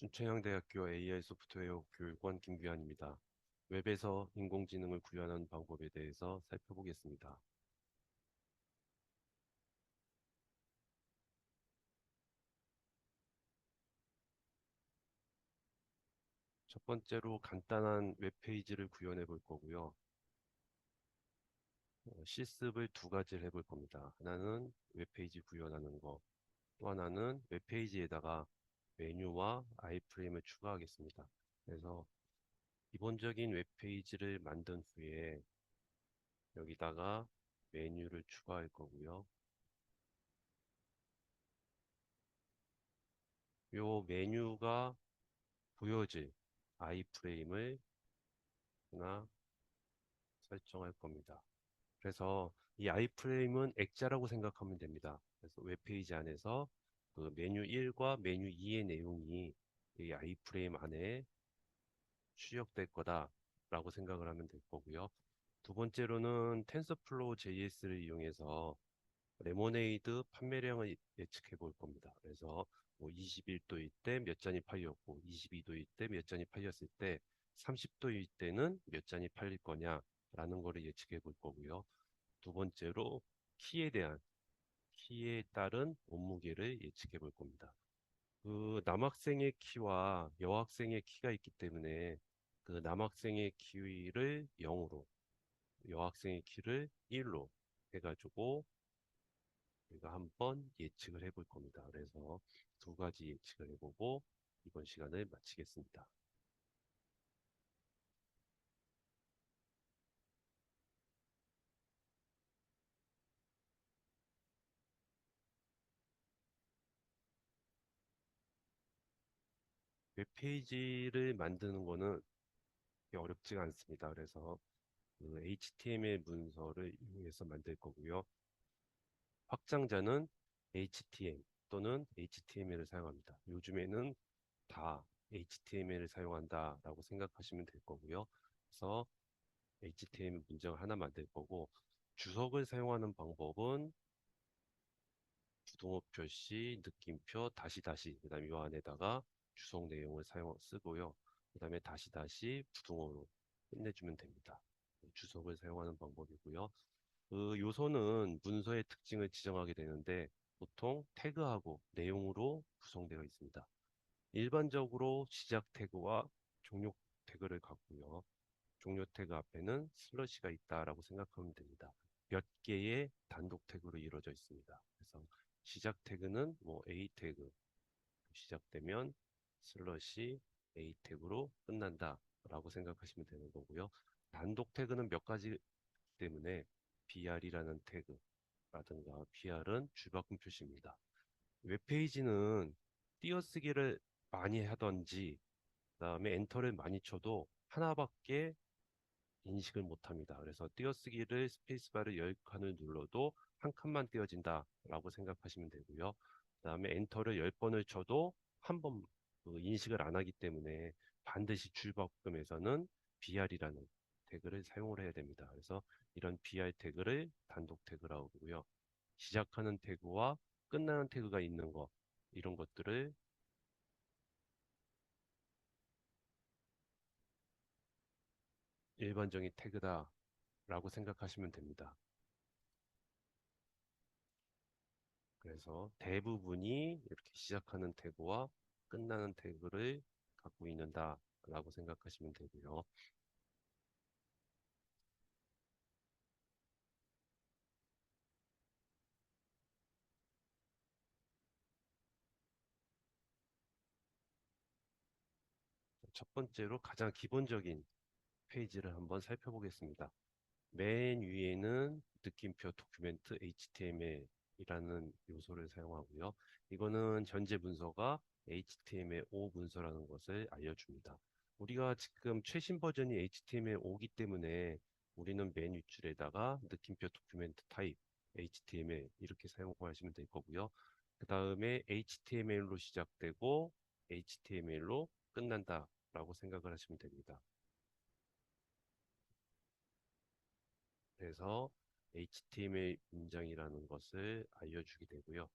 순천향대학교 AI 소프트웨어 교육원 김규환입니다. 웹에서 인공지능을 구현하는 방법에 대해서 살펴보겠습니다. 첫 번째로 간단한 웹페이지를 구현해 볼 거고요. 실습을 두 가지를 해볼 겁니다. 하나는 웹페이지 구현하는 거, 또 하나는 웹페이지에다가 메뉴와 아이프레임을 추가하겠습니다. 그래서 기본적인 웹페이지를 만든 후에 여기다가 메뉴를 추가할 거고요. 요 메뉴가 보여질 아이프레임을 하나 설정할 겁니다. 그래서 이 아이프레임은 액자라고 생각하면 됩니다. 그래서 웹페이지 안에서 그 메뉴 1과 메뉴 2의 내용이 이 아이프레임 안에 출력될 거다라고 생각을 하면 될 거고요. 두 번째로는 텐서플로우 JS를 이용해서 레모네이드 판매량을 예측해 볼 겁니다. 그래서 뭐 21도일 때 몇 잔이 팔렸고 22도일 때 몇 잔이 팔렸을 때 30도일 때는 몇 잔이 팔릴 거냐라는 거를 예측해 볼 거고요. 두 번째로 키에 따른 몸무게를 예측해 볼 겁니다. 그 남학생의 키와 여학생의 키가 있기 때문에 그 남학생의 키를 0으로 여학생의 키를 1로 해가지고 우리가 한번 예측을 해볼 겁니다. 그래서 두 가지 예측을 해보고 이번 시간을 마치겠습니다. 웹페이지를 만드는 거는 그렇게 어렵지가 않습니다. 그래서 그 HTML 문서를 이용해서 만들 거고요. 확장자는 HTML 또는 HTML을 사용합니다. 요즘에는 다 HTML을 사용한다라고 생각하시면 될 거고요. 그래서 HTML 문장을 하나 만들 거고 주석을 사용하는 방법은 부등호 표시, 느낌표, 다시 다시 그다음에 이 안에다가 주석 내용을 쓰고요. 그다음에 다시 다시 부등호로 끝내주면 됩니다. 주석을 사용하는 방법이고요. 그 요소는 문서의 특징을 지정하게 되는데 보통 태그하고 내용으로 구성되어 있습니다. 일반적으로 시작 태그와 종료 태그를 갖고요. 종료 태그 앞에는 슬러시가 있다라고 생각하면 됩니다. 몇 개의 단독 태그로 이루어져 있습니다. 그래서 시작 태그는 뭐 A 태그 시작되면 슬러시 A 태그로 끝난다라고 생각하시면 되는 거고요. 단독 태그는 몇 가지 때문에 BR이라는 태그라든가 BR은 줄바꿈 표시입니다. 웹페이지는 띄어쓰기를 많이 하던지 그다음에 엔터를 많이 쳐도 하나밖에 인식을 못합니다. 그래서 띄어쓰기를 스페이스바를 10칸을 눌러도 한 칸만 띄어진다라고 생각하시면 되고요. 그다음에 엔터를 10번을 쳐도 한 번 인식을 안 하기 때문에 반드시 줄바꿈에서는 BR이라는 태그를 사용을 해야 됩니다. 그래서 이런 BR 태그를 단독 태그라고 하고요. 시작하는 태그와 끝나는 태그가 있는 것 이런 것들을 일반적인 태그다라고 생각하시면 됩니다. 그래서 대부분이 이렇게 시작하는 태그와 끝나는 태그를 갖고 있는다라고 생각하시면 되고요. 첫 번째로 가장 기본적인 페이지를 한번 살펴보겠습니다. 맨 위에는 느낌표 도큐멘트 HTML이라는 요소를 사용하고요. 이거는 전체 문서가 HTML5 문서라는 것을 알려줍니다. 우리가 지금 최신 버전이 HTML5이기 때문에 우리는 맨 윗줄에다가 느낌표 도큐멘트 타입 HTML 이렇게 사용하시면 될 거고요. 그 다음에 HTML로 시작되고 HTML로 끝난다라고 생각을 하시면 됩니다. 그래서 HTML 문장이라는 것을 알려주게 되고요.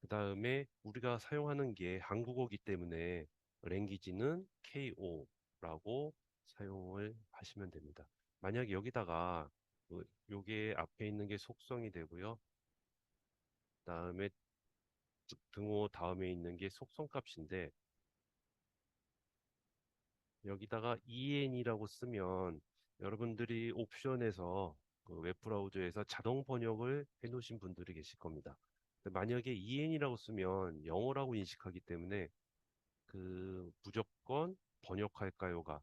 그 다음에 우리가 사용하는 게 한국어기 때문에 랭귀지는 KO라고 사용을 하시면 됩니다. 만약에 여기다가 요게 앞에 있는 게 속성이 되고요. 다음에 등호 다음에 있는 게 속성 값인데 여기다가 en이라고 쓰면 여러분들이 옵션에서 그 웹브라우저에서 자동 번역을 해 놓으신 분들이 계실 겁니다. 근데 만약에 en이라고 쓰면 영어라고 인식하기 때문에 그 무조건 번역할까요가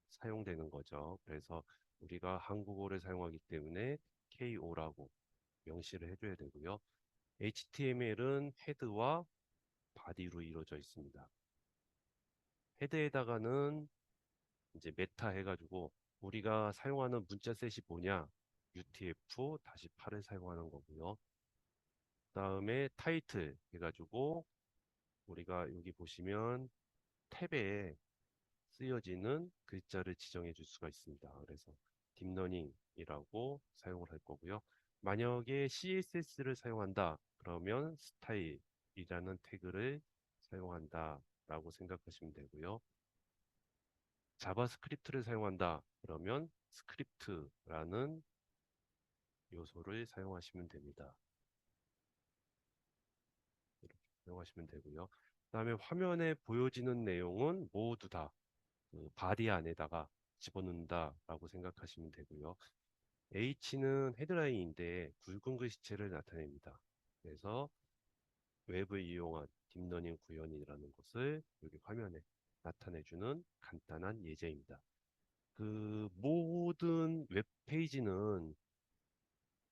사용되는 거죠. 그래서 우리가 한국어를 사용하기 때문에 KO라고 명시를 해줘야 되고요. HTML은 헤드와 바디로 이루어져 있습니다. 헤드에다가는 이제 메타 해가지고 우리가 사용하는 문자 셋이 뭐냐? UTF-8을 사용하는 거고요. 그다음에 타이틀 해가지고 우리가 여기 보시면 탭에 쓰여지는 글자를 지정해 줄 수가 있습니다. 그래서 딥러닝이라고 사용을 할 거고요. 만약에 CSS를 사용한다 그러면 스타일이라는 태그를 사용한다 라고 생각하시면 되고요. 자바스크립트를 사용한다 그러면 스크립트라는 요소를 사용하시면 됩니다. 이렇게 사용하시면 되고요. 그다음에 화면에 보여지는 내용은 모두 다그 바디 안에다가 집어넣는다라고 생각하시면 되고요. H는 헤드라인인데 굵은 글씨체를 나타냅니다. 그래서 웹을 이용한 딥러닝 구현이라는 것을 여기 화면에 나타내주는 간단한 예제입니다. 그 모든 웹페이지는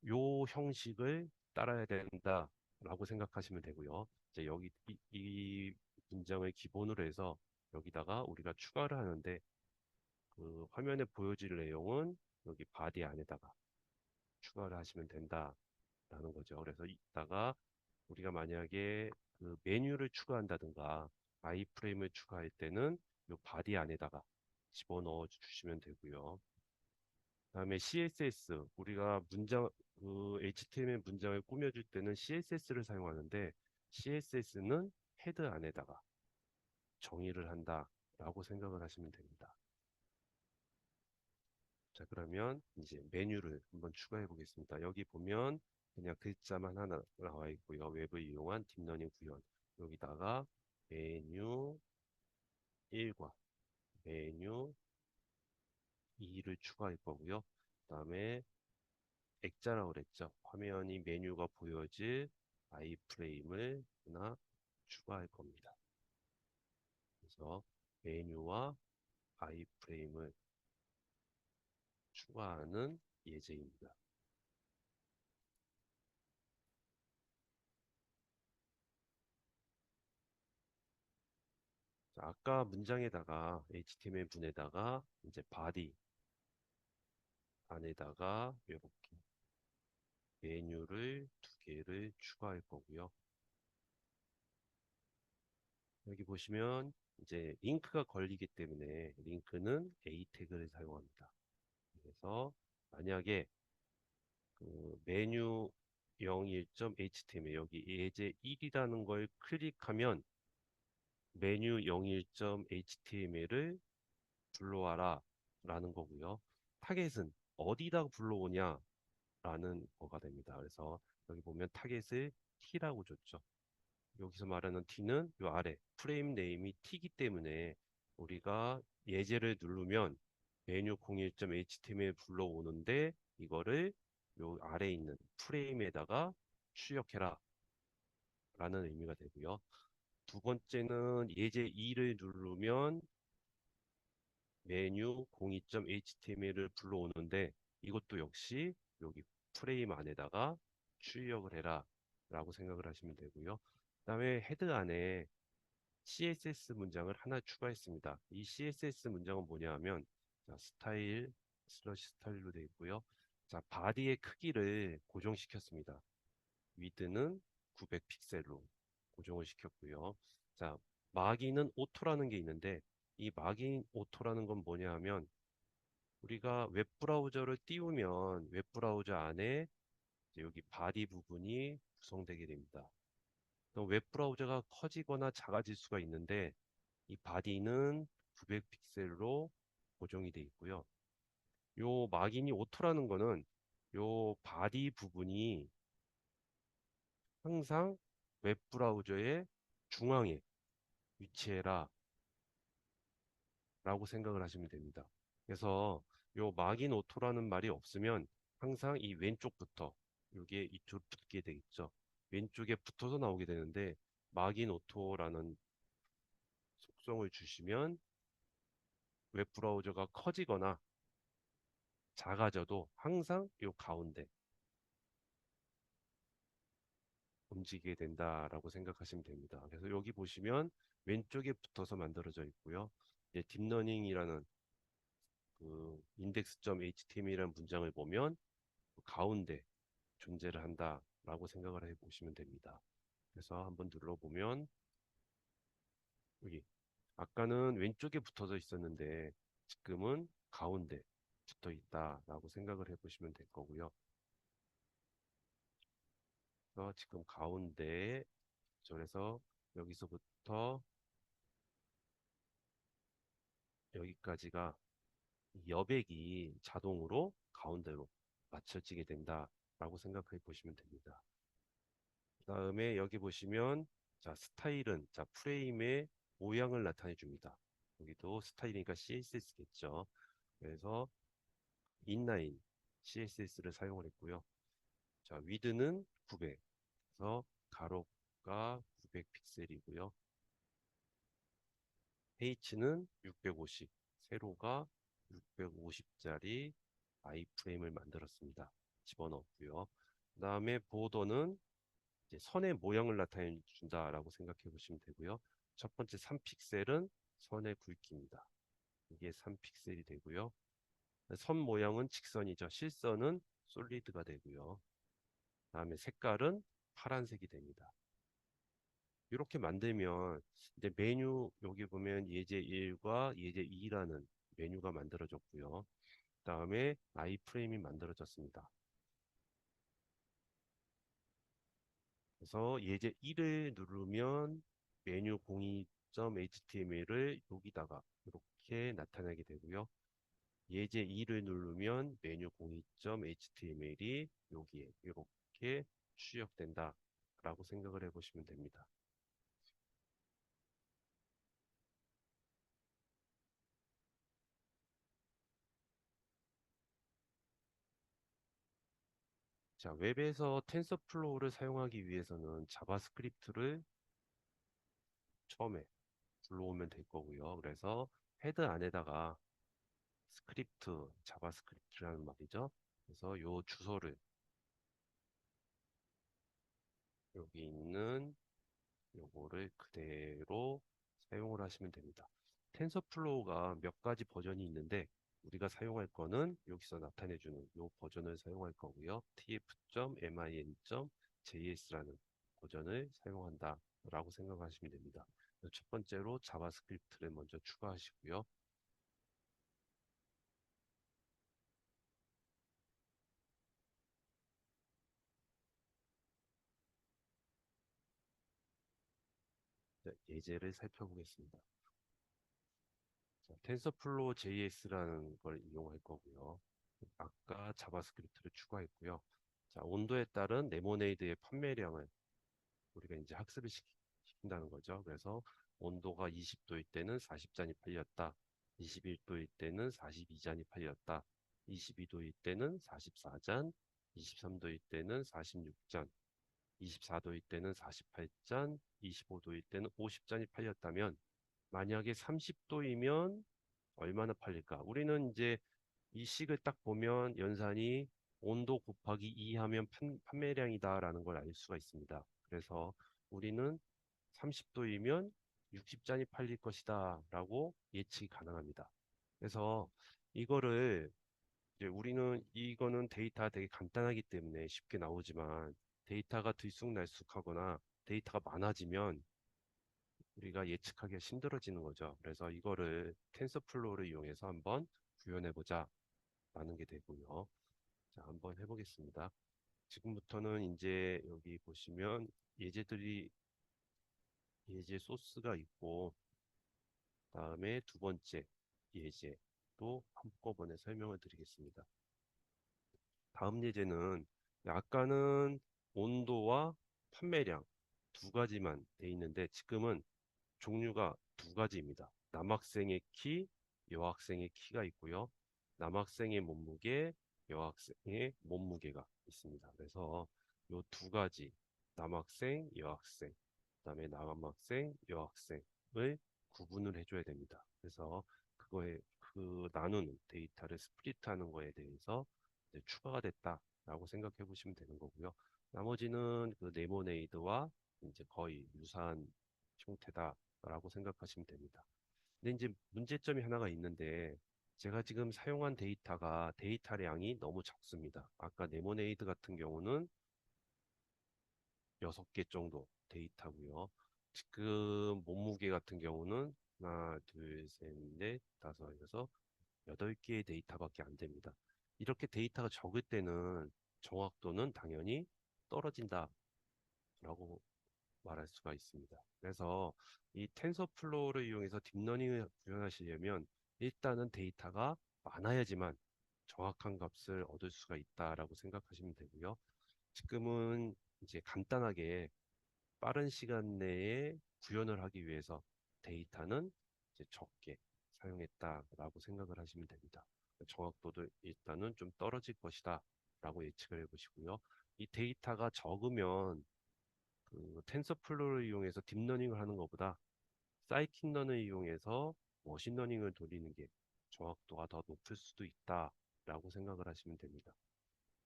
요 형식을 따라야 된다라고 생각하시면 되고요. 이제 여기 이 문장을 기본으로 해서 여기다가 우리가 추가를 하는데 그 화면에 보여질 내용은 여기 바디 안에다가 추가를 하시면 된다라는 거죠. 그래서 이따가 우리가 만약에 그 메뉴를 추가한다든가 아이프레임을 추가할 때는 이 바디 안에다가 집어넣어 주시면 되고요. 그다음에 CSS 우리가 문장 그 HTML 문장을 꾸며줄 때는 CSS를 사용하는데 CSS는 헤드 안에다가 정의를 한다라고 생각을 하시면 됩니다. 자, 그러면 이제 메뉴를 한번 추가해 보겠습니다. 여기 보면 그냥 글자만 하나 나와 있고요. 웹을 이용한 딥러닝 구현. 여기다가 메뉴 1과 메뉴 2를 추가할 거고요. 그다음에 액자라고 그랬죠. 화면이 메뉴가 보여질 아이프레임을 하나 추가할 겁니다. 그래서 메뉴와 아이프레임을 추가하는 예제입니다. 자, 아까 문장에다가 HTML 문에다가 이제 바디 안에다가 이렇게 메뉴를 두 개를 추가할 거고요. 여기 보시면 이제 링크가 걸리기 때문에 링크는 A 태그를 사용합니다. 그래서 만약에 그 메뉴 01.html 여기 예제 1이라는 걸 클릭하면 메뉴 01.html을 불러와라 라는 거고요. 타겟은 어디다 불러오냐 라는 거가 됩니다. 그래서 여기 보면 타겟을 t라고 줬죠. 여기서 말하는 t는 요 아래 프레임 네임이 t이기 때문에 우리가 예제를 누르면 메뉴 01.html 불러오는데 이거를 요 아래에 있는 프레임에다가 출력해라 라는 의미가 되고요. 두 번째는 예제 2를 누르면 메뉴 02.html을 불러오는데 이것도 역시 여기 프레임 안에다가 출력을 해라 라고 생각을 하시면 되고요. 그 다음에 헤드 안에 CSS 문장을 하나 추가했습니다. 이 CSS 문장은 뭐냐 하면 자, 스타일 슬러시 스타일로 되어 있고요. 자, 바디의 크기를 고정시켰습니다. 위드는 900픽셀로 고정을 시켰고요. 자, 마기는 오토라는 게 있는데 이 마긴 오토라는 건 뭐냐 하면 우리가 웹브라우저를 띄우면 웹브라우저 안에 이제 여기 바디 부분이 구성되게 됩니다. 웹브라우저가 커지거나 작아질 수가 있는데 이 바디는 900픽셀로 고정이 되어 있고요. 요 막인이 오토라는 거는 요 바디 부분이 항상 웹브라우저의 중앙에 위치해라 라고 생각을 하시면 됩니다. 그래서 요 막인 오토라는 말이 없으면 항상 이 왼쪽부터 이게 이쪽 붙게 되겠죠. 왼쪽에 붙어서 나오게 되는데 막인 오토라는 속성을 주시면 웹브라우저가 커지거나 작아져도 항상 요 가운데 움직이게 된다라고 생각하시면 됩니다. 그래서 여기 보시면 왼쪽에 붙어서 만들어져 있고요. 이제 딥러닝이라는 그 index.html이라는 문장을 보면 그 가운데 존재를 한다라고 생각을 해 보시면 됩니다. 그래서 한번 눌러보면 여기 아까는 왼쪽에 붙어져 있었는데 지금은 가운데 붙어 있다라고 생각을 해 보시면 될 거고요. 그래서 지금 가운데 그래서 여기서부터 여기까지가 이 여백이 자동으로 가운데로 맞춰지게 된다라고 생각해 보시면 됩니다. 그 다음에 여기 보시면 자 스타일은 자 프레임의 모양을 나타내 줍니다. 여기도 스타일이니까 CSS겠죠. 그래서 인라인 CSS를 사용을 했고요. 자 위드는 900, 그래서 가로가 900 픽셀이고요. H는 650, 세로가 650짜리 아이프레임을 만들었습니다. 집어넣었고요. 그 다음에 보더는 이제 선의 모양을 나타내 준다라고 생각해 보시면 되고요. 첫 번째 3픽셀은 선의 굵기입니다. 이게 3픽셀이 되고요. 선 모양은 직선이죠. 실선은 솔리드가 되고요. 다음에 색깔은 파란색이 됩니다. 이렇게 만들면 이제 메뉴 여기 보면 예제 1과 예제 2라는 메뉴가 만들어졌고요. 그다음에 아이프레임이 만들어졌습니다. 그래서 예제 1을 누르면 메뉴 02.html을 여기다가 이렇게 나타내게 되고요. 예제 2를 누르면 메뉴 02.html이 여기에 이렇게 출력된다라고 생각을 해보시면 됩니다. 자, 웹에서 텐서플로우를 사용하기 위해서는 자바스크립트를 처음에 불러오면 될 거고요. 그래서 헤드 안에다가 스크립트, 자바스크립트라는 말이죠. 그래서 요 주소를 여기 있는 요거를 그대로 사용을 하시면 됩니다. 텐서플로우가 몇 가지 버전이 있는데 우리가 사용할 거는 여기서 나타내주는 요 버전을 사용할 거고요. tf.min.js라는 버전을 사용한다 라고 생각하시면 됩니다. 첫 번째로 자바스크립트를 먼저 추가하시고요. 자, 예제를 살펴보겠습니다. 자, 텐서플로우 JS라는 걸 이용할 거고요. 아까 자바스크립트를 추가했고요. 자, 온도에 따른 레모네이드의 판매량을 우리가 이제 학습을 시킨다는 거죠. 그래서 온도가 20도일 때는 40잔이 팔렸다. 21도일 때는 42잔이 팔렸다. 22도일 때는 44잔, 23도일 때는 46잔, 24도일 때는 48잔, 25도일 때는 50잔이 팔렸다면 만약에 30도이면 얼마나 팔릴까? 우리는 이제 이 식을 딱 보면 연산이 온도 곱하기 2 하면 판매량이다라는 걸 알 수가 있습니다. 그래서 우리는 30도이면 60잔이 팔릴 것이다 라고 예측이 가능합니다. 그래서 이거를 이제 우리는 이거는 데이터가 되게 간단하기 때문에 쉽게 나오지만 데이터가 들쑥날쑥하거나 데이터가 많아지면 우리가 예측하기가 힘들어지는 거죠. 그래서 이거를 텐서플로우를 이용해서 한번 구현해 보자 라는 게 되고요. 자, 한번 해보겠습니다. 지금부터는 이제 여기 보시면 예제들이 예제 소스가 있고 다음에 두 번째 예제도 한꺼번에 설명을 드리겠습니다. 다음 예제는 아까는 온도와 판매량 두 가지만 돼 있는데 지금은 종류가 두 가지입니다. 남학생의 키, 여학생의 키가 있고요. 남학생의 몸무게, 여학생의 몸무게가 있습니다. 그래서 이 두 가지 남학생, 여학생, 그다음에 남학생, 여학생을 구분을 해줘야 됩니다. 그래서 그거에 그 나누는 데이터를 스플릿하는 거에 대해서 이제 추가가 됐다라고 생각해 보시면 되는 거고요. 나머지는 그 네모네이드와 이제 거의 유사한 형태다라고 생각하시면 됩니다. 근데 이제 문제점이 하나가 있는데 제가 지금 사용한 데이터가 데이터량이 너무 적습니다. 아까 네모네이드 같은 경우는 6개 정도 데이터고요. 지금 몸무게 같은 경우는 하나, 둘, 셋, 넷, 다섯, 여섯, 8개의 데이터밖에 안 됩니다. 이렇게 데이터가 적을 때는 정확도는 당연히 떨어진다라고 말할 수가 있습니다. 그래서 이 텐서플로우를 이용해서 딥러닝을 구현하시려면 일단은 데이터가 많아야지만 정확한 값을 얻을 수가 있다라고 생각하시면 되고요. 지금은 이제 간단하게 빠른 시간 내에 구현을 하기 위해서 데이터는 이제 적게 사용했다라고 생각을 하시면 됩니다. 정확도도 일단은 좀 떨어질 것이다 라고 예측을 해보시고요. 이 데이터가 적으면 그 텐서플로우를 이용해서 딥러닝을 하는 것보다 사이킨런을 이용해서 머신러닝을 돌리는 게 정확도가 더 높을 수도 있다라고 생각을 하시면 됩니다.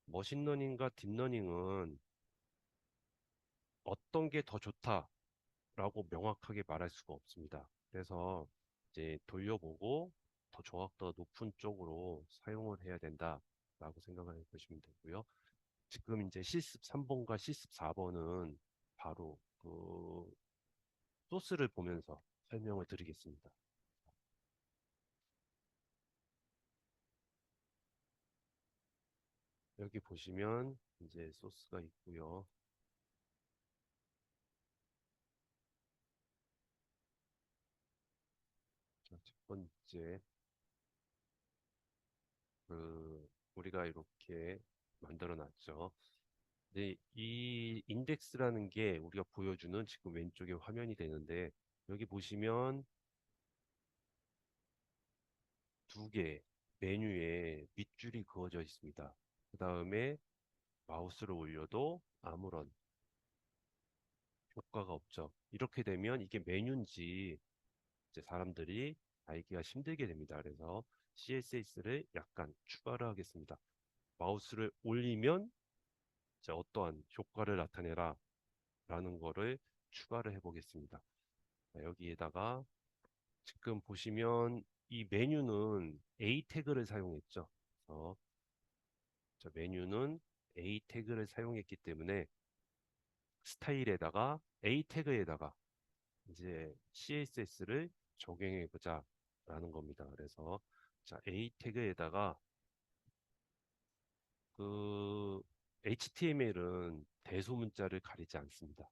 머신러닝과 딥러닝은 어떤 게 더 좋다라고 명확하게 말할 수가 없습니다. 그래서 이제 돌려보고 더 정확도가 높은 쪽으로 사용을 해야 된다라고 생각을 해보시면 되고요. 지금 이제 실습 3번과 실습 4번은 바로 그 소스를 보면서 설명을 드리겠습니다. 여기 보시면 이제 소스가 있고요. 자, 첫 번째, 우리가 이렇게 만들어 놨죠. 근데 이 인덱스라는 게 우리가 보여주는 지금 왼쪽에 화면이 되는데 여기 보시면 두 개 메뉴에 밑줄이 그어져 있습니다. 그 다음에 마우스를 올려도 아무런 효과가 없죠. 이렇게 되면 이게 메뉴인지 이제 사람들이 알기가 힘들게 됩니다. 그래서 CSS를 약간 추가를 하겠습니다. 마우스를 올리면 이제 어떠한 효과를 나타내라 라는 거를 추가를 해보겠습니다. 자, 여기에다가 지금 보시면 이 메뉴는 A 태그를 사용했죠. 그래서 자, 메뉴는 A 태그를 사용했기 때문에 스타일에다가 A 태그에다가 이제 CSS를 적용해 보자 라는 겁니다. 그래서 자, A 태그에다가 그 HTML은 대소문자를 가리지 않습니다.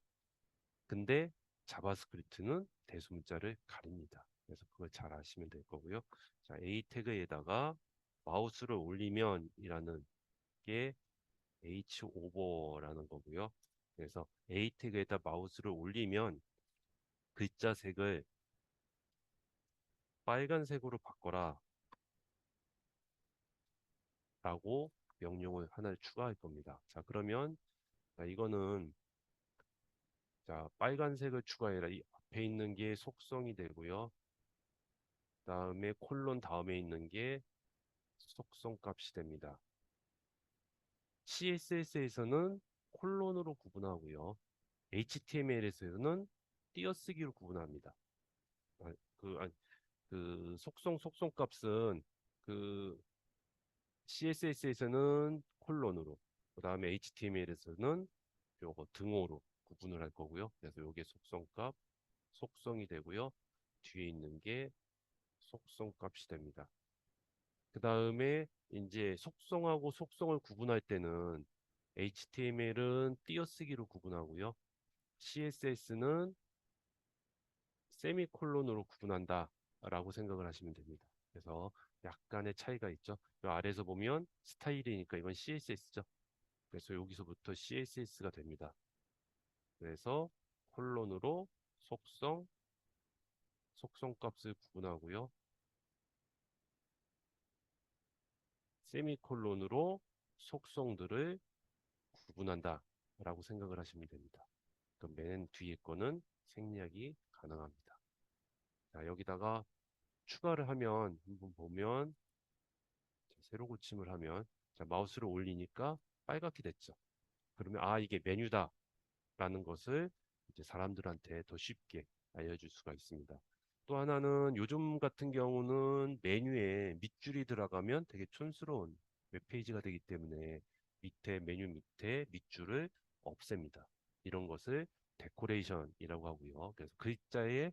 근데 자바스크립트는 대소문자를 가립니다. 그래서 그걸 잘 아시면 될 거고요. 자, A 태그에다가 마우스를 올리면이라는 게 Hover라는 거고요. 그래서 A 태그에다 마우스를 올리면 글자 색을 빨간색으로 바꿔라 라고 명령을 하나를 추가할 겁니다. 자, 그러면 자, 이거는 자, 빨간색을 추가해라. 이 앞에 있는 게 속성이 되고요. 다음에 콜론 다음에 있는 게 속성 값이 됩니다. CSS에서는 콜론으로 구분하고요. HTML에서는 띄어쓰기로 구분합니다. 아, 그 속성 값은 그 CSS에서는 콜론으로, 그 다음에 HTML에서는 요거 등호로 구분을 할 거고요. 그래서 요게 속성값, 속성이 되고요. 뒤에 있는 게 속성값이 됩니다. 그 다음에 이제 속성하고 속성을 구분할 때는 HTML은 띄어쓰기로 구분하고요. CSS는 세미콜론으로 구분한다 라고 생각을 하시면 됩니다. 그래서 약간의 차이가 있죠. 이 아래에서 보면 스타일이니까 이건 CSS죠. 그래서 여기서부터 CSS가 됩니다. 그래서 콜론으로 속성, 속성값을 구분하고요. 세미콜론으로 속성들을 구분한다 라고 생각을 하시면 됩니다. 그럼 맨 뒤에 거는 생략이 가능합니다. 자, 여기다가 추가를 하면 한번 보면 새로 고침을 하면 자, 마우스를 올리니까 빨갛게 됐죠. 그러면 아 이게 메뉴다 라는 것을 이제 사람들한테 더 쉽게 알려줄 수가 있습니다. 또 하나는 요즘 같은 경우는 메뉴에 밑줄이 들어가면 되게 촌스러운 웹페이지가 되기 때문에 밑에 메뉴 밑에 밑줄을 없앱니다. 이런 것을 데코레이션이라고 하고요. 그래서 글자에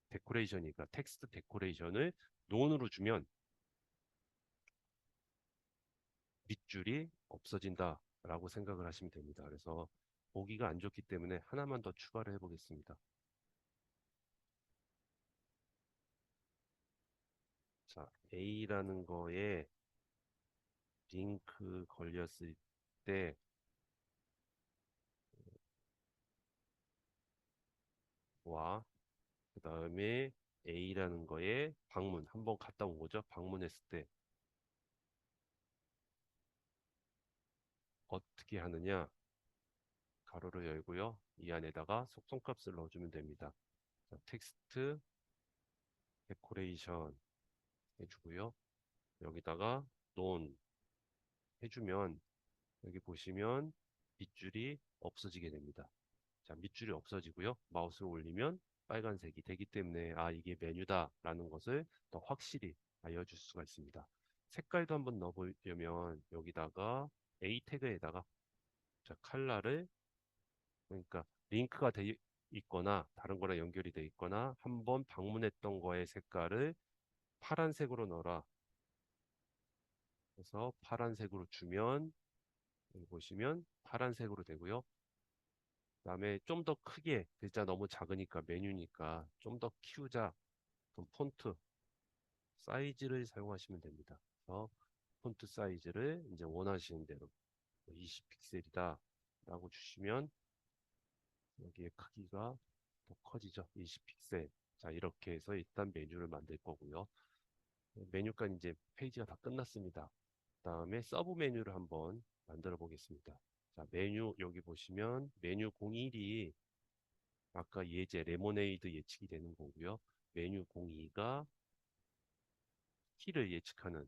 데코레이션이니까 텍스트 데코레이션을 논으로 주면 밑줄이 없어진다라고 생각을 하시면 됩니다. 그래서 보기가 안 좋기 때문에 하나만 더 추가를 해보겠습니다. 자, A라는 거에 링크 걸렸을 때, 와, 그 다음에 A라는 거에 방문, 한번 갔다 온 거죠. 방문했을 때 어떻게 하느냐, 가로를 열고요. 이 안에다가 속성값을 넣어주면 됩니다. 자, 텍스트, 데코레이션 해주고요. 여기다가 논 해주면 여기 보시면 밑줄이 없어지게 됩니다. 자, 밑줄이 없어지고요. 마우스를 올리면 빨간색이 되기 때문에 아, 이게 메뉴다라는 것을 더 확실히 알려줄 수가 있습니다. 색깔도 한번 넣어보려면 여기다가 A 태그에다가 자, 컬러를 그러니까 링크가 돼 있거나 다른 거랑 연결이 돼 있거나 한번 방문했던 거의 색깔을 파란색으로 넣어라. 그래서 파란색으로 주면 여기 보시면 파란색으로 되고요. 그다음에 좀 더 크게 글자 너무 작으니까 메뉴니까 좀 더 키우자. 그럼 폰트 사이즈를 사용하시면 됩니다. 그래서 폰트 사이즈를 이제 원하시는 대로 20픽셀이다 라고 주시면 여기에 크기가 더 커지죠. 20픽셀. 자, 이렇게 해서 일단 메뉴를 만들 거고요. 메뉴가 이제 페이지가 다 끝났습니다. 그다음에 서브 메뉴를 한번 만들어 보겠습니다. 자, 메뉴 여기 보시면 메뉴 01이 아까 예제 레모네이드 예측이 되는 거고요. 메뉴 02가 키를 예측하는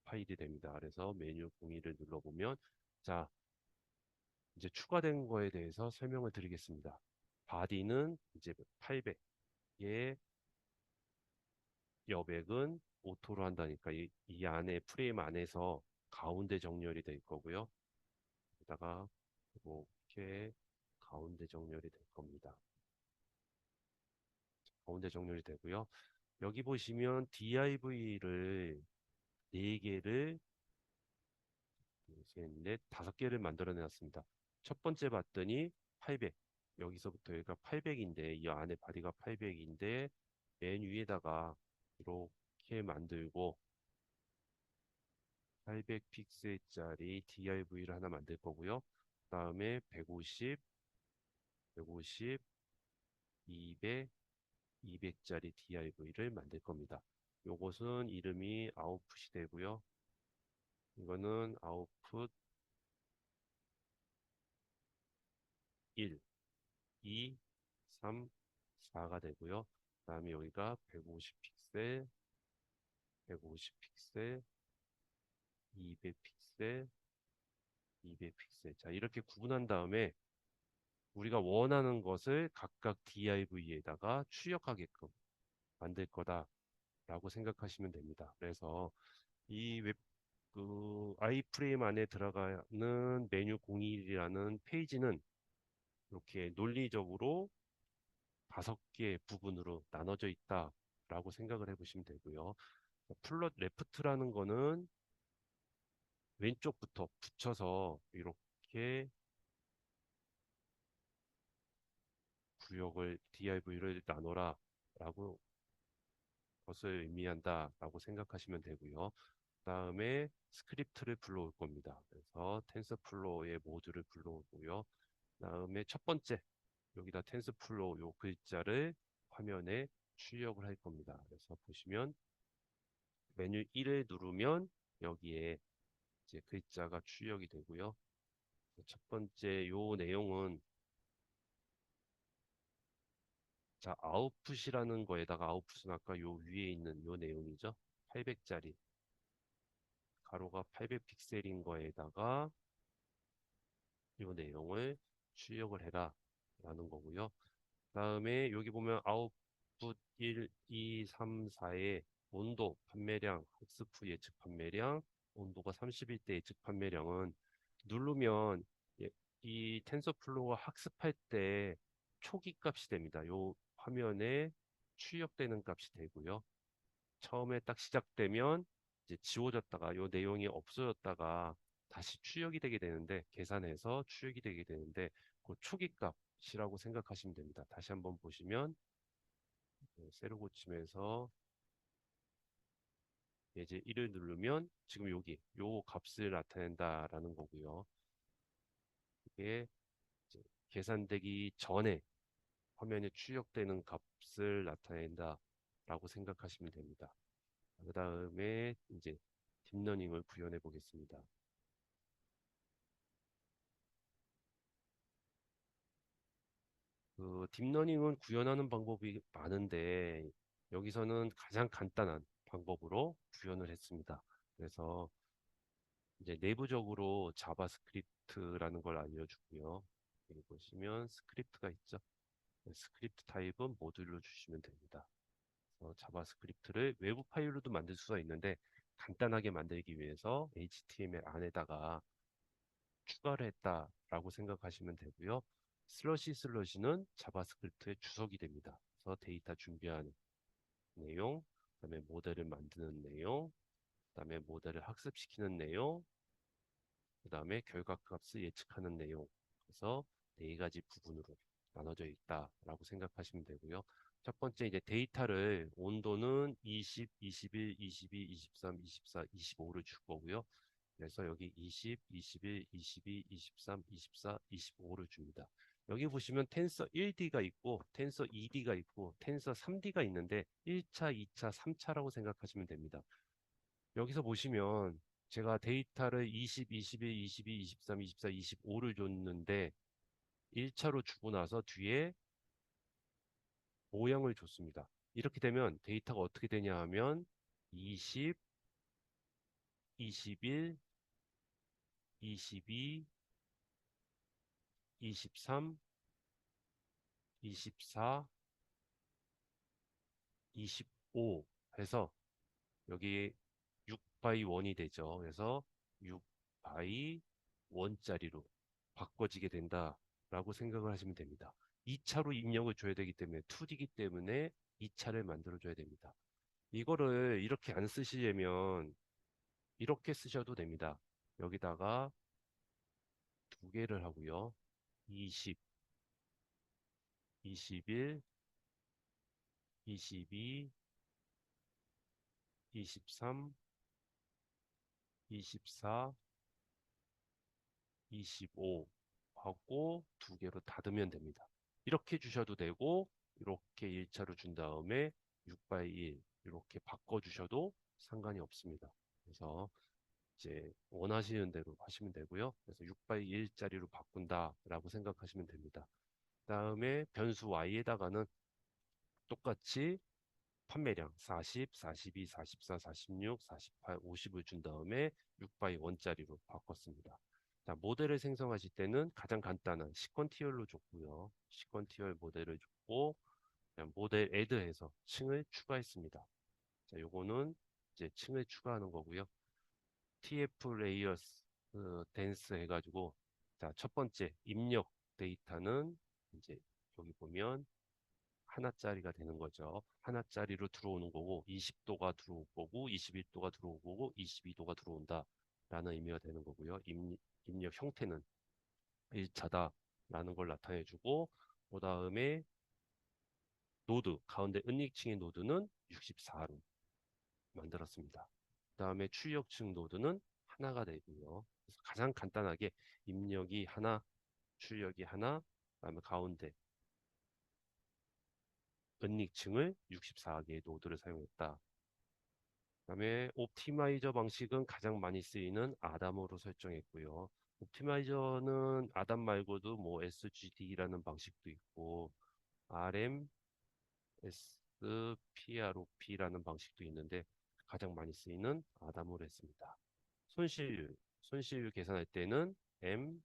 파일이 됩니다. 그래서 메뉴 02를 눌러보면 자, 이제 추가된 거에 대해서 설명을 드리겠습니다. 바디는 이제 800의 여백은 오토로 한다니까 이 안에 프레임 안에서 가운데 정렬이 될 거고요. 여기다가 이렇게 가운데 정렬이 될 겁니다. 가운데 정렬이 되고요. 여기 보시면 div를 4개를 셋, 넷, 5개를 만들어 놨습니다. 첫 번째 봤더니 800. 여기서부터 여기가 800인데 이 안에 바디가 800인데 맨 위에다가 이렇게 만들고 800픽셀짜리 div를 하나 만들 거고요. 그 다음에 150, 150, 200, 200짜리 div를 만들 겁니다. 요것은 이름이 아웃풋이 되고요. 이거는 아웃풋 1, 2, 3, 4가 되고요. 그 다음에 여기가 150픽셀, 150픽셀, 200픽셀, 200픽셀. 자, 이렇게 구분한 다음에 우리가 원하는 것을 각각 div에다가 출력하게끔 만들 거다라고 생각하시면 됩니다. 그래서 이 웹, 아이프레임 안에 들어가는 메뉴 01이라는 페이지는 이렇게 논리적으로 5개의 부분으로 나눠져 있다라고 생각을 해보시면 되고요. 플롯 레프트라는 거는 왼쪽부터 붙여서 이렇게 구역을 div를 나눠라 라고 것을 의미한다라고 생각하시면 되고요. 그다음에 스크립트를 불러올 겁니다. 그래서 텐서플로우의 모듈을 불러오고요. 그다음에 첫 번째 여기다 텐서플로우 요 글자를 화면에 출력을 할 겁니다. 그래서 보시면 메뉴 1을 누르면 여기에 이제 글자가 출력이 되고요. 첫 번째 요 내용은 자 아웃풋이라는 거에다가 아웃풋은 아까 요 위에 있는 요 내용이죠. 800짜리 가로가 800 픽셀인 거에다가 요 내용을 출력을 해라 라는 거고요. 다음에 여기 보면 아웃풋 1, 2, 3, 4의 온도, 판매량, 학습 후 예측 판매량, 온도가 31대 예측 판매량은 누르면 이 텐서플로우가 학습할 때 초기 값이 됩니다. 요 화면에 출력되는 값이 되고요. 처음에 딱 시작되면 이제 지워졌다가 요 내용이 없어졌다가 다시 출력이 되게 되는데 계산해서 출력이 되게 되는데 그 초기 값이라고 생각하시면 됩니다. 다시 한번 보시면 세로 고치면서 이제 1을 누르면 지금 여기 요 값을 나타낸다라는 거고요. 이게 이제 계산되기 전에 화면에 출력되는 값을 나타낸다라고 생각하시면 됩니다. 그 다음에 이제 딥러닝을 구현해 보겠습니다. 그 딥러닝은 구현하는 방법이 많은데 여기서는 가장 간단한 방법으로 구현을 했습니다. 그래서 이제 내부적으로 자바스크립트라는 걸 알려주고요. 여기 보시면 스크립트가 있죠. 스크립트 타입은 모듈로 주시면 됩니다. 자바스크립트를 외부 파일로도 만들 수가 있는데 간단하게 만들기 위해서 HTML 안에다가 추가를 했다라고 생각하시면 되고요. 슬러시는 자바스크립트의 주석이 됩니다. 그래서 데이터 준비하는 내용, 그다음에 모델을 만드는 내용, 그다음에 모델을 학습시키는 내용, 그다음에 결과값을 예측하는 내용. 그래서 네 가지 부분으로 나눠져 있다라고 생각하시면 되고요. 첫 번째 이제 데이터를 온도는 20, 21, 22, 23, 24, 25를 줄 거고요. 그래서 여기 20, 21, 22, 23, 24, 25를 줍니다. 여기 보시면 텐서 1D가 있고 텐서 2D가 있고 텐서 3D가 있는데 1차, 2차, 3차라고 생각하시면 됩니다. 여기서 보시면 제가 데이터를 20, 21, 22, 23, 24, 25를 줬는데 1차로 주고 나서 뒤에 모형을 줬습니다. 이렇게 되면 데이터가 어떻게 되냐 하면 20, 21, 22, 23, 24, 25 해서 여기 6 바이 1이 되죠. 그래서 6 바이 1짜리로 바꿔지게 된다라고 생각을 하시면 됩니다. 2차로 입력을 줘야 되기 때문에 2D이기 때문에 2차를 만들어 줘야 됩니다. 이거를 이렇게 안 쓰시려면 이렇게 쓰셔도 됩니다. 여기다가 두 개를 하고요. 20, 21, 22, 23, 24, 25 하고 두 개로 닫으면 됩니다. 이렇게 주셔도 되고 이렇게 1차로 준 다음에 6 바이 1 이렇게 바꿔 주셔도 상관이 없습니다. 그래서 이제 원하시는 대로 하시면 되고요. 그래서 6 바이 1짜리로 바꾼다라고 생각하시면 됩니다. 그다음에 변수 y에다가는 똑같이 판매량 40, 42, 44, 46, 48, 50을 준 다음에 6 바이 1짜리로 바꿨습니다. 자, 모델을 생성하실 때는 가장 간단한 시퀀티얼로 줬고요. 시퀀티얼 모델을 줬고 그냥 모델 애드해서 층을 추가했습니다. 자, 요거는 이제 층을 추가하는 거고요. TF 레이어스 댄스 해가지고 자, 첫 번째 입력 데이터는 이제 여기 보면 하나짜리가 되는 거죠. 하나짜리로 들어오는 거고 20도가 들어올 거고 21도가 들어올 거고 22도가 들어온다 라는 의미가 되는 거고요. 입력 형태는 1차다 라는 걸 나타내 주고 그 다음에 노드, 가운데 은닉층의 노드는 64로 만들었습니다. 그 다음에 출력층 노드는 하나가 되고요. 그래서 가장 간단하게 입력이 하나, 출력이 하나, 그다음에 가운데 은닉층을 64개의 노드를 사용했다. 그다음에 옵티마이저 방식은 가장 많이 쓰이는 아담으로 설정했고요. 옵티마이저는 아담 말고도 뭐 SGD라는 방식도 있고 RM, SPROP라는 방식도 있는데 가장 많이 쓰이는 아담으로 했습니다. 손실률 계산할 때는 M,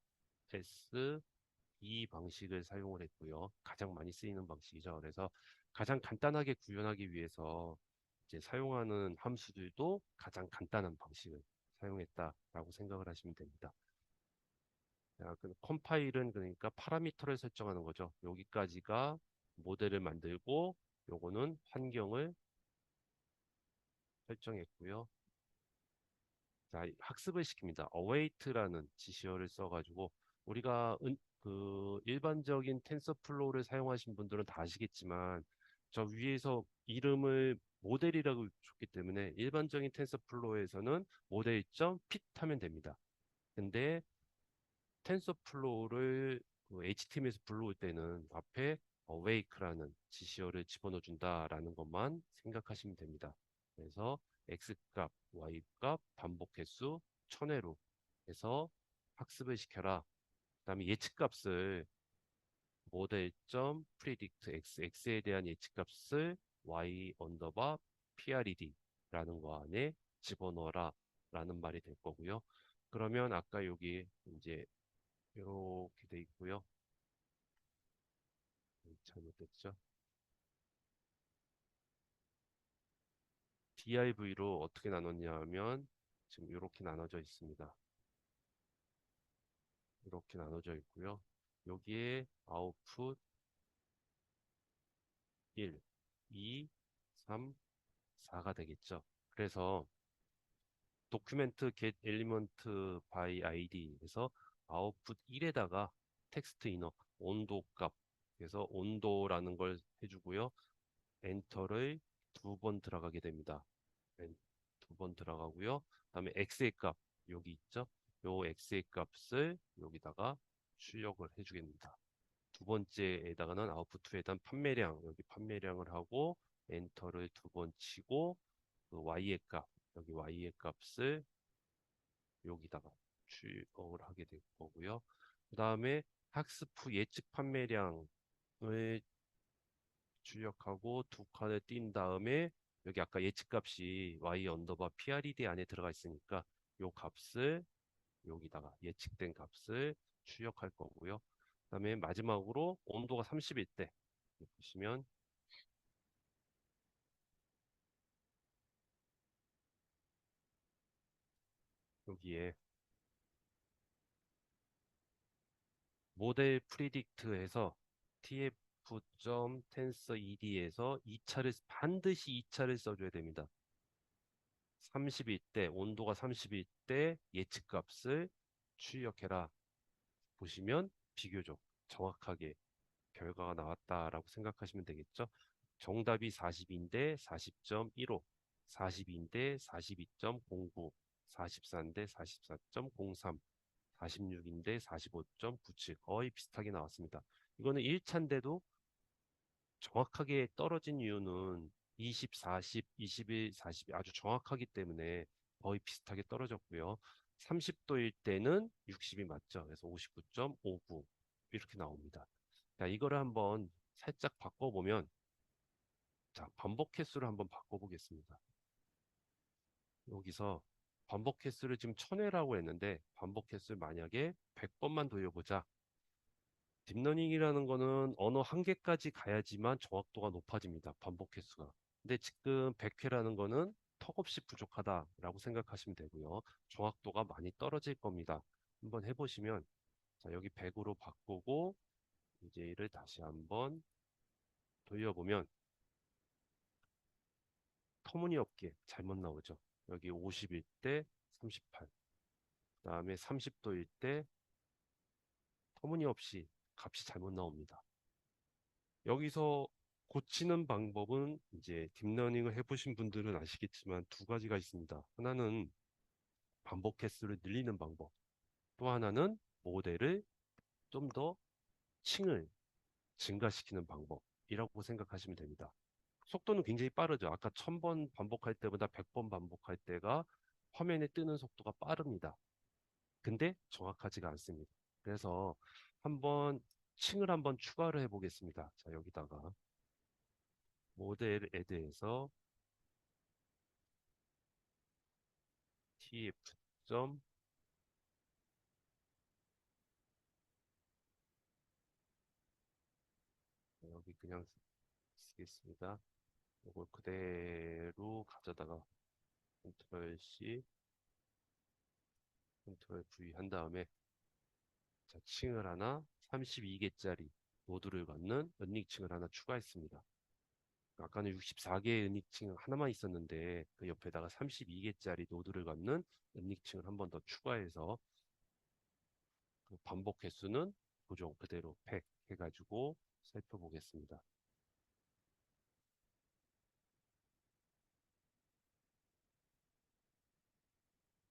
S, 이 방식을 사용을 했고요. 가장 많이 쓰이는 방식이죠. 그래서 가장 간단하게 구현하기 위해서 이제 사용하는 함수들도 가장 간단한 방식을 사용했다라고 생각을 하시면 됩니다. 자, 컴파일은 그러니까 파라미터를 설정하는 거죠. 여기까지가 모델을 만들고 요거는 환경을 설정했고요. 자, 학습을 시킵니다. await라는 지시어를 써가지고 우리가 일반적인 텐서플로우를 사용하신 분들은 다 아시겠지만 저 위에서 이름을 모델이라고 줬기 때문에 일반적인 텐서플로우에서는 모델.fit 하면 됩니다. 근데 텐서플로우를 HTML에서 불러올 때는 앞에 awake라는 지시어를 집어넣어 준다라는 것만 생각하시면 됩니다. 그래서 x값, y값, 반복 횟수 1000회로 해서 학습을 시켜라. 그다음에 예측값을 model.predict x에 대한 예측값을 y 언더바 pred라는 거 안에 집어넣어라 라는 말이 될 거고요. 그러면 아까 여기 이제 이렇게 돼 있고요. 잘못됐죠? div로 어떻게 나눴냐 하면 지금 이렇게 나눠져 있습니다. 이렇게 나눠져 있고요. 여기에 output 1, 2, 3, 4가 되겠죠. 그래서 도큐멘트 get element by id에서 output 1에다가 텍스트 이너 온도 값 그래서 온도라는 걸 해주고요. 엔터를 2번 들어가게 됩니다. 두 번 들어가고요. 그다음에 x의 값 여기 있죠. 요 x의 값을 여기다가 출력을 해주겠습니다. 두 번째에다가는 아웃풋에 대한 판매량 여기 판매량을 하고 엔터를 2번 치고 그 y의 값 여기 y의 값을 여기다가 출력을 하게 될 거고요. 그 다음에 학습 후 예측 판매량을 출력하고 두 칸을 띈 다음에 여기 아까 예측값이 y 언더바 PRED 안에 들어가 있으니까 요 값을 여기다가 예측된 값을 출력할 거고요. 그다음에 마지막으로 온도가 30일 때 보시면 여기에 모델 프리딕트에서 tf.tensorED에서 2차를 반드시 2차를 써줘야 됩니다. 30일 때 온도가 30일 때 예측값을 출력해라. 보시면 비교적 정확하게 결과가 나왔다라고 생각하시면 되겠죠. 정답이 40인데 40.15, 40인데 42.09, 44인데 44.03, 46인데 45.97 거의 비슷하게 나왔습니다. 이거는 1차인데도 정확하게 떨어진 이유는 20, 40, 21, 40이 아주 정확하기 때문에 거의 비슷하게 떨어졌고요. 30도일 때는 60이 맞죠. 그래서 59.59 이렇게 나옵니다. 자, 이거를 한번 살짝 바꿔보면 자, 반복 횟수를 한번 바꿔보겠습니다. 여기서 반복 횟수를 지금 1000회라고 했는데 반복 횟수를 만약에 100번만 돌려보자. 딥러닝이라는 거는 언어 한 개까지 가야지만 정확도가 높아집니다. 반복 횟수가. 근데 지금 100회라는 거는 턱없이 부족하다라고 생각하시면 되고요. 정확도가 많이 떨어질 겁니다. 한번 해보시면 자, 여기 100으로 바꾸고 이제 이를 다시 한번 돌려보면 터무니없게 잘못 나오죠. 여기 50일 때 38, 그 다음에 30도일 때 터무니없이 값이 잘못 나옵니다. 여기서 고치는 방법은 이제 딥러닝을 해보신 분들은 아시겠지만 두 가지가 있습니다. 하나는 반복 횟수를 늘리는 방법, 또 하나는 모델을 좀 더 층을 증가시키는 방법이라고 생각하시면 됩니다. 속도는 굉장히 빠르죠. 아까 1000번 반복할 때보다 100번 반복할 때가 화면에 뜨는 속도가 빠릅니다. 근데 정확하지가 않습니다. 그래서 한번 층을 한번 추가를 해보겠습니다. 자, 여기다가 모델 애드에서 tf. 여기 그냥 쓰겠습니다. 이걸 그대로 가져다가 컨트롤 C, 컨트롤 V 한 다음에 자, 층을 하나 32개짜리 노드를 갖는 은닉층을 하나 추가했습니다. 아까는 64개의 은닉층 하나만 있었는데 그 옆에다가 32개짜리 노드를 갖는 은닉층을 한 번 더 추가해서 그 반복 횟수는 고정 그대로 팩 해가지고 살펴보겠습니다.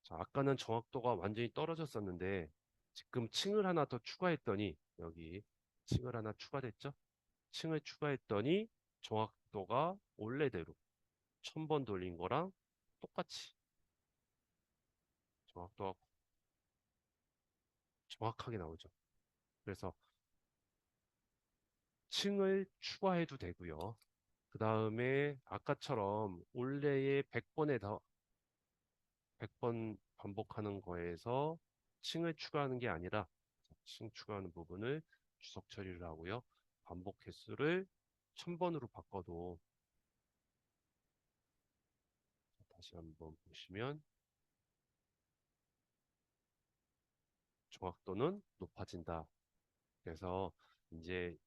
자, 아까는 정확도가 완전히 떨어졌었는데 지금 층을 하나 더 추가했더니 여기 층을 하나 추가됐죠? 층을 추가했더니 정확도가 원래대로 1000번 돌린 거랑 똑같이 정확도가 정확하게 나오죠. 그래서 층을 추가해도 되고요. 그 다음에 아까처럼 원래의 100번 반복하는 거에서 층을 추가하는 게 아니라 층 추가하는 부분을 주석 처리를 하고요. 반복 횟수를 1000번으로 바꿔도 다시 한번 보시면 정확도는 높아진다. 그래서 이제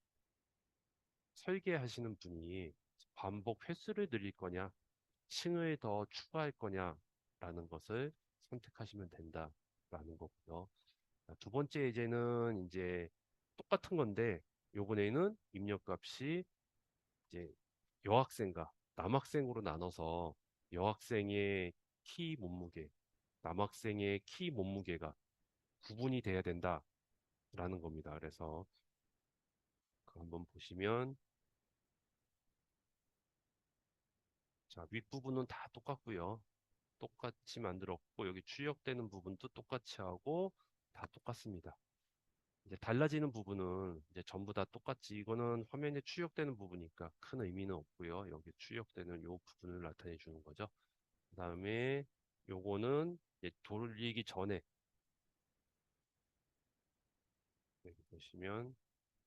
설계하시는 분이 반복 횟수를 늘릴 거냐, 층을 더 추가할 거냐라는 것을 선택하시면 된다라는 거고요. 자, 두 번째 예제는 이제 똑같은 건데 요번에는 입력값이 이제 여학생과 남학생으로 나눠서 여학생의 키 몸무게, 남학생의 키 몸무게가 구분이 돼야 된다라는 겁니다. 그래서 그 한번 보시면 자, 윗부분은 다 똑같고요. 똑같이 만들었고 여기 출력되는 부분도 똑같이 하고 다 똑같습니다. 이제 달라지는 부분은 이제 전부 다 똑같이 이거는 화면에 출력되는 부분이니까 큰 의미는 없고요. 여기 출력되는 요 부분을 나타내 주는 거죠. 그 다음에 요거는 이제 돌리기 전에 여기 보시면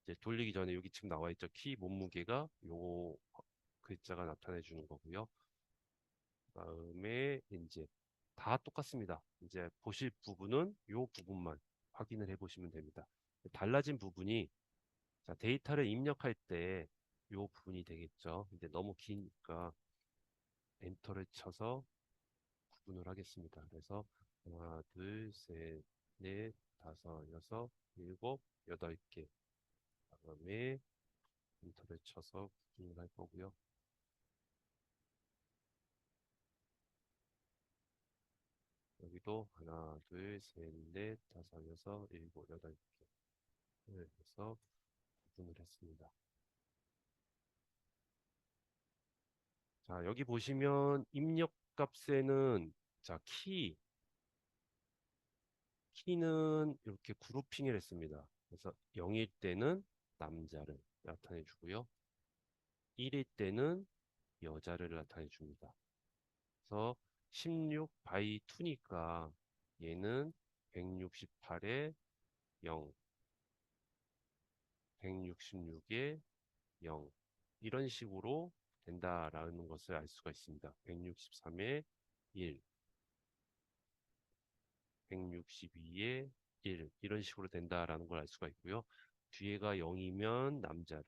이제 돌리기 전에 여기 지금 나와 있죠. 키 몸무게가 요 글자가 나타내 주는 거고요. 그다음에 이제 다 똑같습니다. 이제 보실 부분은 요 부분만 확인을 해 보시면 됩니다. 달라진 부분이 자, 데이터를 입력할 때 요 부분이 되겠죠. 이제 너무 기니까 엔터를 쳐서 구분을 하겠습니다. 그래서 하나, 둘, 셋, 넷, 다섯, 여섯, 일곱, 여덟 개. 그다음에 엔터를 쳐서 구분을 할 거고요. 여기도 하나, 둘, 셋, 넷, 다섯, 여섯, 일곱, 여덟 개를 해서 구분을 했습니다. 자, 여기 보시면 입력 값에는 자, 키는 이렇게 그룹핑을 했습니다. 그래서 0일 때는 남자를 나타내 주고요. 1일 때는 여자를 나타내 줍니다. 그래서 16 by 2니까 얘는 168에 0, 166에 0 이런 식으로 된다라는 것을 알 수가 있습니다. 163에 1, 162에 1 이런 식으로 된다라는 걸 알 수가 있고요. 뒤에가 0이면 남자를,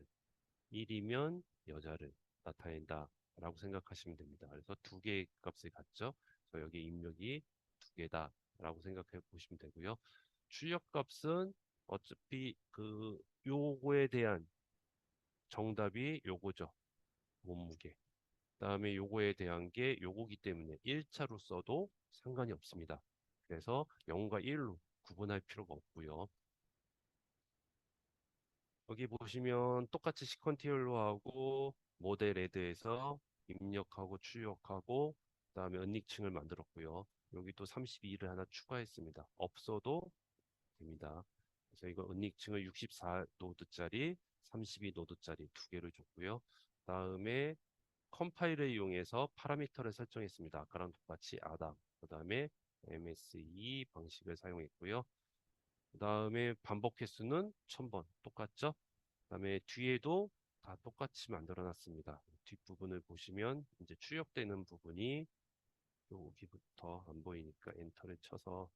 1이면 여자를 나타낸다 라고 생각하시면 됩니다. 그래서 두 개의 값을 갖죠. 그래서 여기 입력이 두 개다 라고 생각해 보시면 되고요. 출력 값은 어차피 그 요거에 대한 정답이 요거죠. 몸무게. 그다음에 요거에 대한 게 요거기 때문에 1차로 써도 상관이 없습니다. 그래서 0과 1로 구분할 필요가 없고요. 여기 보시면 똑같이 시컨티얼로 하고 모델 레드에서 입력하고 출력하고 그다음에 은닉층을 만들었고요. 여기 또 32를 하나 추가했습니다. 없어도 됩니다. 그래서 이거 은닉층을 64노드짜리, 32노드짜리 두 개를 줬고요. 다음에 컴파일을 이용해서 파라미터를 설정했습니다. 아까랑 똑같이 아담, 그 다음에 MSE 방식을 사용했고요. 그 다음에 반복 횟수는 1000번 똑같죠? 그 다음에 뒤에도 다 똑같이 만들어 놨습니다. 뒷부분을 보시면 이제 출력되는 부분이 여기부터 안 보이니까 엔터를 쳐서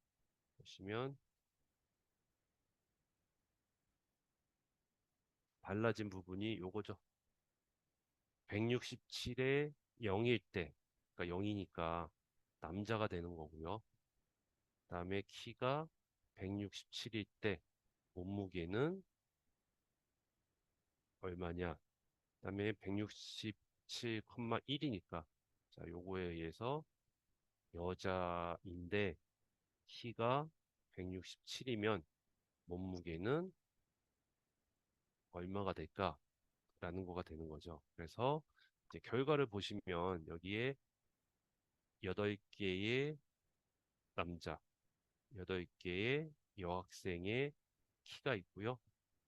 보시면 달라진 부분이 요거죠. 167에 0일 때, 그러니까 0이니까 남자가 되는 거고요. 그다음에 키가 167일 때 몸무게는 얼마냐? 그다음에 167,1이니까 자, 요거에 의해서 여자인데 키가 167이면 몸무게는 얼마가 될까? 라는 거가 되는 거죠. 그래서 이제 결과를 보시면 여기에 8개의 남자, 8개의 여학생의 키가 있고요.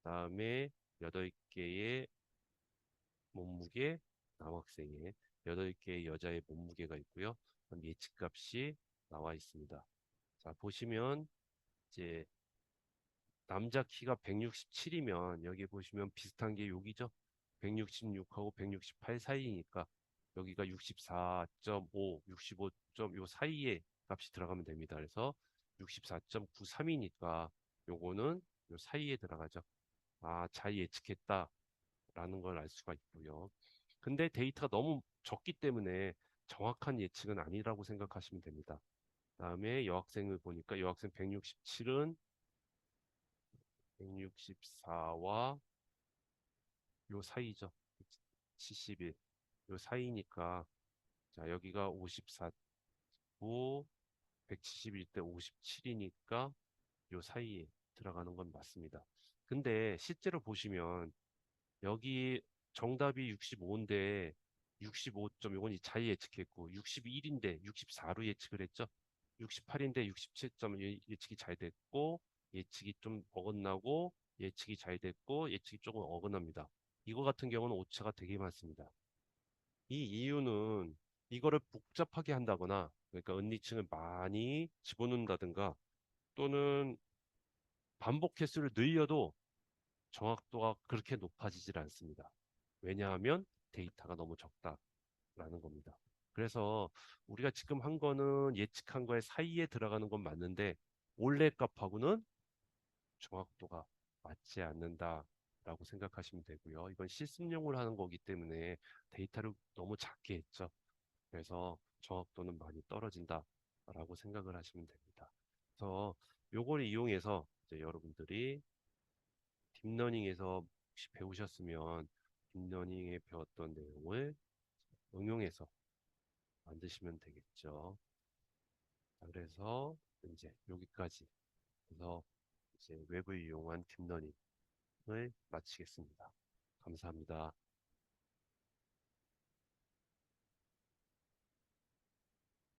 다음에 8개의 몸무게, 남학생의 8개의 여자의 몸무게가 있고요. 그럼 예측값이 나와 있습니다. 자, 보시면 이제 남자 키가 167이면 여기 보시면 비슷한 게 여기죠. 166하고 168 사이니까 여기가 64.5, 65점 요 사이에 값이 들어가면 됩니다. 그래서 64.93이니까 요거는 요 사이에 들어가죠. 아, 잘 예측했다라는 걸 알 수가 있고요. 근데 데이터가 너무 적기 때문에 정확한 예측은 아니라고 생각하시면 됩니다. 다음에 여학생을 보니까 여학생 167은 164와 요 사이죠. 71. 요 사이니까 자, 여기가 54고 171 대 57이니까 요 사이에 들어가는 건 맞습니다. 근데 실제로 보시면 여기 정답이 65인데 65점 이건 자의 예측했고 61인데 64로 예측을 했죠. 68인데 67점 예측이 잘 됐고 예측이 좀 어긋나고 예측이 잘 됐고 예측이 조금 어긋납니다. 이거 같은 경우는 오차가 되게 많습니다. 이 이유는 이거를 복잡하게 한다거나 그러니까 은닉층을 많이 집어넣는다든가 또는 반복 횟수를 늘려도 정확도가 그렇게 높아지질 않습니다. 왜냐하면 데이터가 너무 적다라는 겁니다. 그래서 우리가 지금 한 거는 예측한 거의 사이에 들어가는 건 맞는데 원래 값하고는 정확도가 맞지 않는다라고 생각하시면 되고요. 이건 실습용을 하는 거기 때문에 데이터를 너무 작게 했죠. 그래서 정확도는 많이 떨어진다라고 생각을 하시면 됩니다. 그래서 요걸 이용해서 이제 여러분들이 딥러닝에서 혹시 배우셨으면 딥러닝에 배웠던 내용을 응용해서 만드시면 되겠죠. 자, 그래서 이제 여기까지 해서 이제 웹을 이용한 딥러닝을 마치겠습니다. 감사합니다.